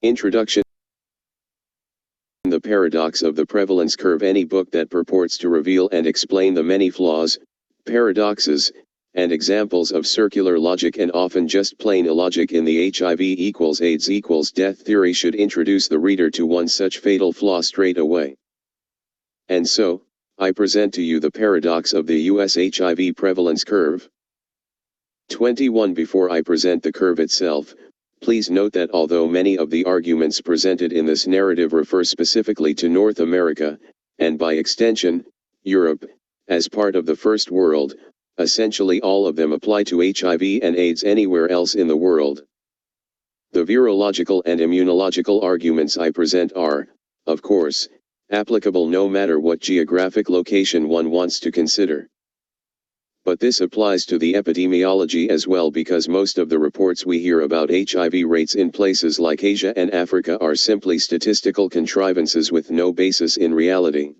Introduction. The paradox of the prevalence curve. Any book that purports to reveal and explain the many flaws, paradoxes, and examples of circular logic and often just plain illogic in the HIV equals AIDS equals death theory should introduce the reader to one such fatal flaw straight away. And so, I present to you the paradox of the US HIV prevalence curve. 21. Before I present the curve itself, please note that although many of the arguments presented in this narrative refer specifically to North America, and by extension, Europe, as part of the First World, essentially all of them apply to HIV and AIDS anywhere else in the world. The virological and immunological arguments I present are, of course, applicable no matter what geographic location one wants to consider. But this applies to the epidemiology as well, because most of the reports we hear about HIV rates in places like Asia and Africa are simply statistical contrivances with no basis in reality.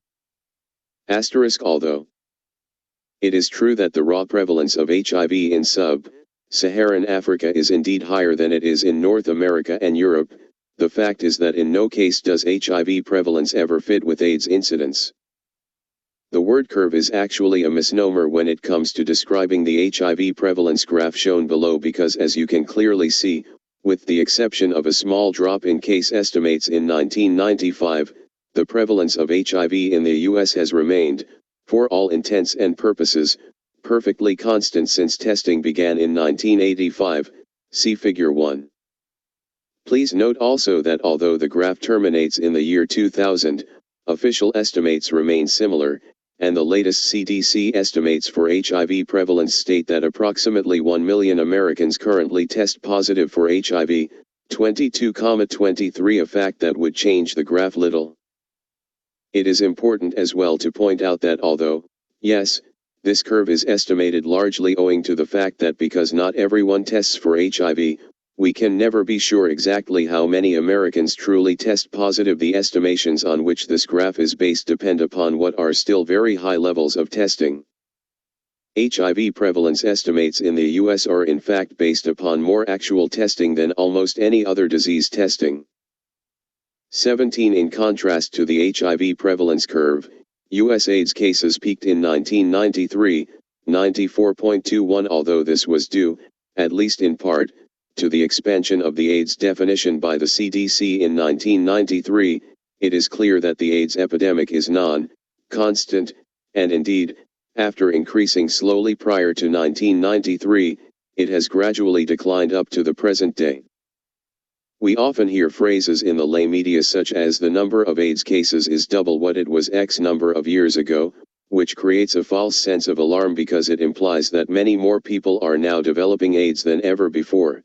Although it is true that the raw prevalence of HIV in sub-Saharan Africa is indeed higher than it is in North America and Europe, the fact is that in no case does HIV prevalence ever fit with AIDS incidence. The word curve is actually a misnomer when it comes to describing the HIV prevalence graph shown below, because as you can clearly see, with the exception of a small drop in case estimates in 1995, the prevalence of HIV in the US has remained, for all intents and purposes, perfectly constant since testing began in 1985, see Figure 1. Please note also that although the graph terminates in the year 2000, official estimates remain similar, and the latest CDC estimates for HIV prevalence state that approximately 1 million Americans currently test positive for HIV, 22,23, a fact that would change the graph little. It is important as well to point out that although, yes, this curve is estimated largely owing to the fact that because not everyone tests for HIV, we can never be sure exactly how many Americans truly test positive. The estimations on which this graph is based depend upon what are still very high levels of testing. HIV prevalence estimates in the US are in fact based upon more actual testing than almost any other disease testing. 17. In contrast to the HIV prevalence curve, US AIDS cases peaked in 1993, 94.21. Although this was due, at least in part, to the expansion of the AIDS definition by the CDC in 1993, it is clear that the AIDS epidemic is non-constant, and indeed, after increasing slowly prior to 1993, it has gradually declined up to the present day. We often hear phrases in the lay media such as the number of AIDS cases is double what it was X number of years ago, which creates a false sense of alarm because it implies that many more people are now developing AIDS than ever before.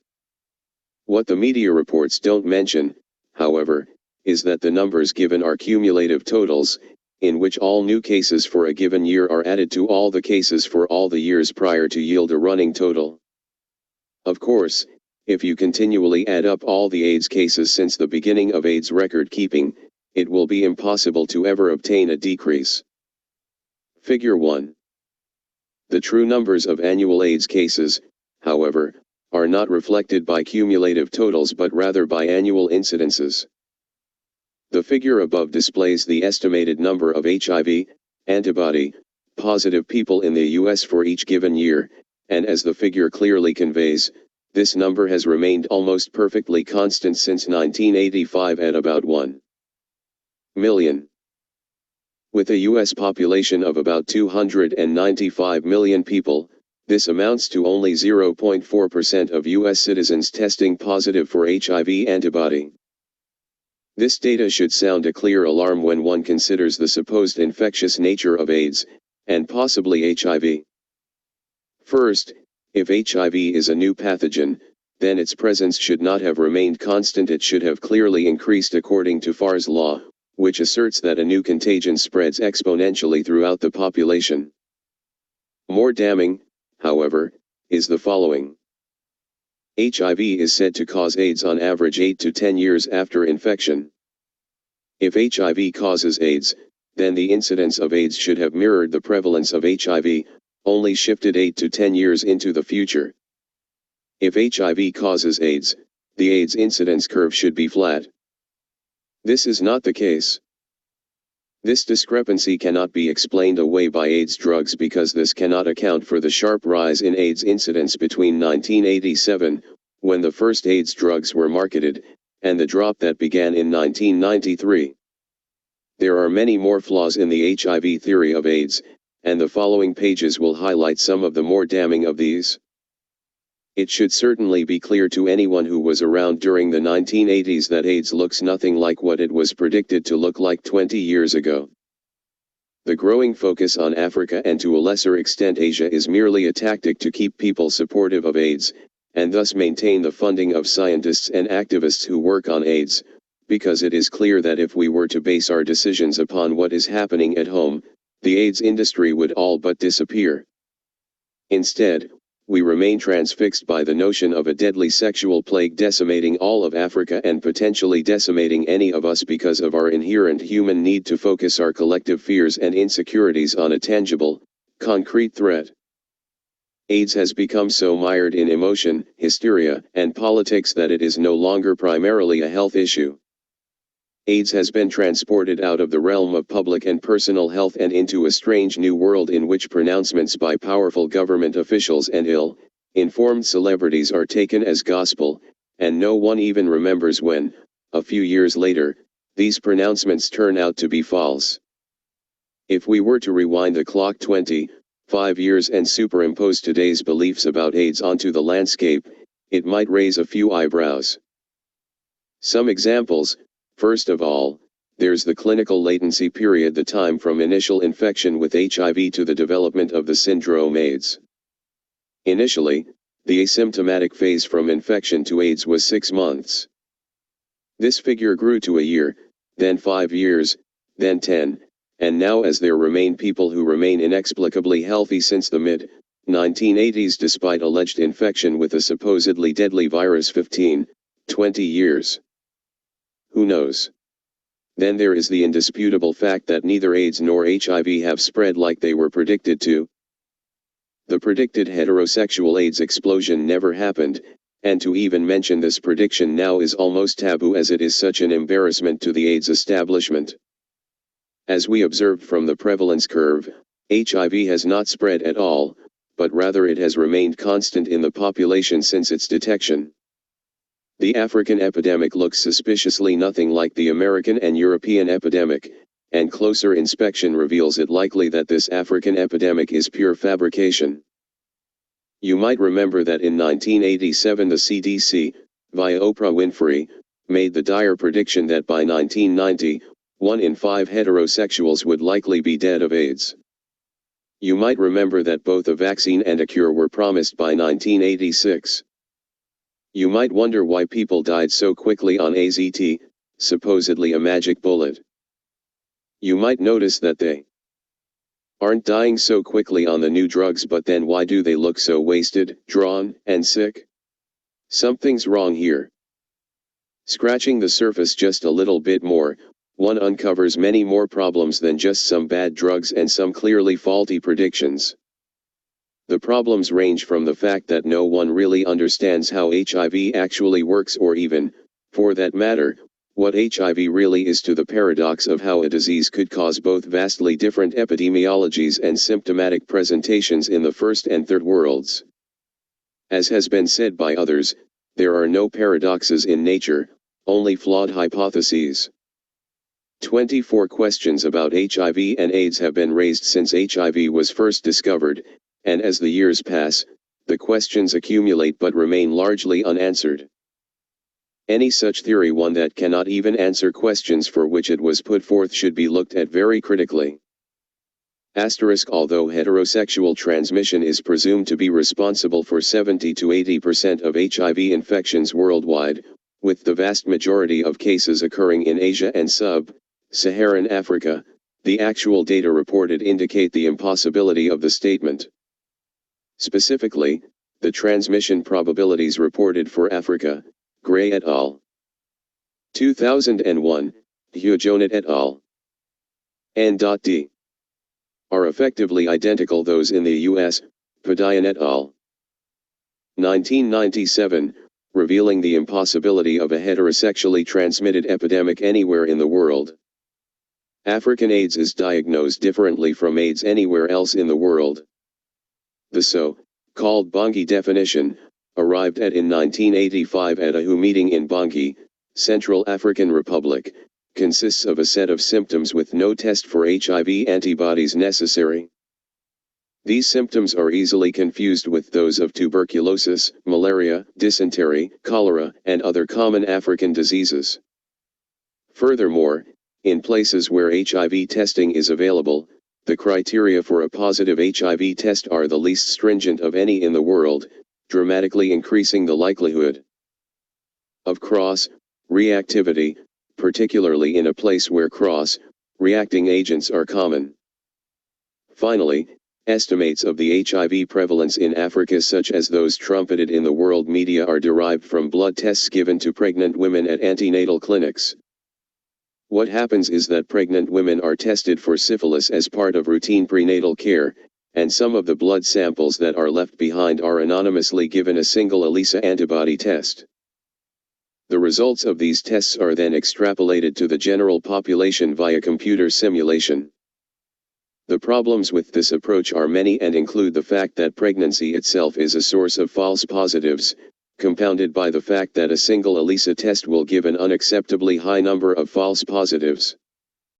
What the media reports don't mention, however, is that the numbers given are cumulative totals, in which all new cases for a given year are added to all the cases for all the years prior to yield a running total. Of course, if you continually add up all the AIDS cases since the beginning of AIDS record keeping, it will be impossible to ever obtain a decrease. Figure 1. The true numbers of annual AIDS cases, however, are not reflected by cumulative totals but rather by annual incidences. The figure above displays the estimated number of HIV, antibody, positive people in the US for each given year, and as the figure clearly conveys, this number has remained almost perfectly constant since 1985 at about 1 million. With a US population of about 295 million people, this amounts to only 0.4% of US citizens testing positive for HIV antibody. This data should sound a clear alarm when one considers the supposed infectious nature of AIDS, and possibly HIV. First, if HIV is a new pathogen, then its presence should not have remained constant. It should have clearly increased according to Farr's law, which asserts that a new contagion spreads exponentially throughout the population. More damning, however, is the following. HIV is said to cause AIDS on average 8 to 10 years after infection. If HIV causes AIDS, then the incidence of AIDS should have mirrored the prevalence of HIV, only shifted 8 to 10 years into the future. If HIV causes AIDS, the AIDS incidence curve should be flat. This is not the case. This discrepancy cannot be explained away by AIDS drugs because this cannot account for the sharp rise in AIDS incidence between 1987, when the first AIDS drugs were marketed, and the drop that began in 1993. There are many more flaws in the HIV theory of AIDS, and the following pages will highlight some of the more damning of these. It should certainly be clear to anyone who was around during the 1980s that AIDS looks nothing like what it was predicted to look like 20 years ago. The growing focus on Africa and to a lesser extent Asia is merely a tactic to keep people supportive of AIDS, and thus maintain the funding of scientists and activists who work on AIDS, because it is clear that if we were to base our decisions upon what is happening at home, the AIDS industry would all but disappear. Instead, we remain transfixed by the notion of a deadly sexual plague decimating all of Africa and potentially decimating any of us because of our inherent human need to focus our collective fears and insecurities on a tangible, concrete threat. AIDS has become so mired in emotion, hysteria, and politics that it is no longer primarily a health issue. AIDS has been transported out of the realm of public and personal health and into a strange new world in which pronouncements by powerful government officials and ill-informed celebrities are taken as gospel, and no one even remembers when, a few years later, these pronouncements turn out to be false. If we were to rewind the clock 25 years and superimpose today's beliefs about AIDS onto the landscape, it might raise a few eyebrows. Some examples. First of all, there's the clinical latency period, the time from initial infection with HIV to the development of the syndrome AIDS. Initially, the asymptomatic phase from infection to AIDS was 6 months. This figure grew to a year, then 5 years, then 10, and now as there remain people who remain inexplicably healthy since the mid-1980s despite alleged infection with a supposedly deadly virus 15, 20 years. Who knows? Then there is the indisputable fact that neither AIDS nor HIV have spread like they were predicted to. The predicted heterosexual AIDS explosion never happened, and to even mention this prediction now is almost taboo as it is such an embarrassment to the AIDS establishment. As we observed from the prevalence curve, HIV has not spread at all, but rather it has remained constant in the population since its detection. The African epidemic looks suspiciously nothing like the American and European epidemic, and closer inspection reveals it likely that this African epidemic is pure fabrication. You might remember that in 1987 the CDC, via Oprah Winfrey, made the dire prediction that by 1990, 1 in 5 heterosexuals would likely be dead of AIDS. You might remember that both a vaccine and a cure were promised by 1986. You might wonder why people died so quickly on AZT, supposedly a magic bullet. You might notice that they aren't dying so quickly on the new drugs, but then why do they look so wasted, drawn, and sick? Something's wrong here. Scratching the surface just a little bit more, one uncovers many more problems than just some bad drugs and some clearly faulty predictions. The problems range from the fact that no one really understands how HIV actually works, or even, for that matter, what HIV really is, to the paradox of how a disease could cause both vastly different epidemiologies and symptomatic presentations in the first and third worlds. As has been said by others, there are no paradoxes in nature, only flawed hypotheses. 24 questions about HIV and AIDS have been raised since HIV was first discovered, and as the years pass, the questions accumulate but remain largely unanswered. Any such theory, one that cannot even answer questions for which it was put forth, should be looked at very critically. Although heterosexual transmission is presumed to be responsible for 70 to 80% of HIV infections worldwide, with the vast majority of cases occurring in Asia and sub-Saharan Africa, the actual data reported indicate the impossibility of the statement. Specifically, the transmission probabilities reported for Africa, Gray et al. 2001, Hujonet et al. N.D. are effectively identical those in the U.S., Padian et al. 1997, revealing the impossibility of a heterosexually transmitted epidemic anywhere in the world. African AIDS is diagnosed differently from AIDS anywhere else in the world. The so-called Bangui definition, arrived at in 1985 at a WHO meeting in Bangui, Central African Republic, consists of a set of symptoms with no test for HIV antibodies necessary. These symptoms are easily confused with those of tuberculosis, malaria, dysentery, cholera, and other common African diseases. Furthermore, in places where HIV testing is available, the criteria for a positive HIV test are the least stringent of any in the world, dramatically increasing the likelihood of cross-reactivity, particularly in a place where cross-reacting agents are common. Finally, estimates of the HIV prevalence in Africa, such as those trumpeted in the world media, are derived from blood tests given to pregnant women at antenatal clinics. What happens is that pregnant women are tested for syphilis as part of routine prenatal care, and some of the blood samples that are left behind are anonymously given a single ELISA antibody test. The results of these tests are then extrapolated to the general population via computer simulation. The problems with this approach are many and include the fact that pregnancy itself is a source of false positives, compounded by the fact that a single ELISA test will give an unacceptably high number of false positives.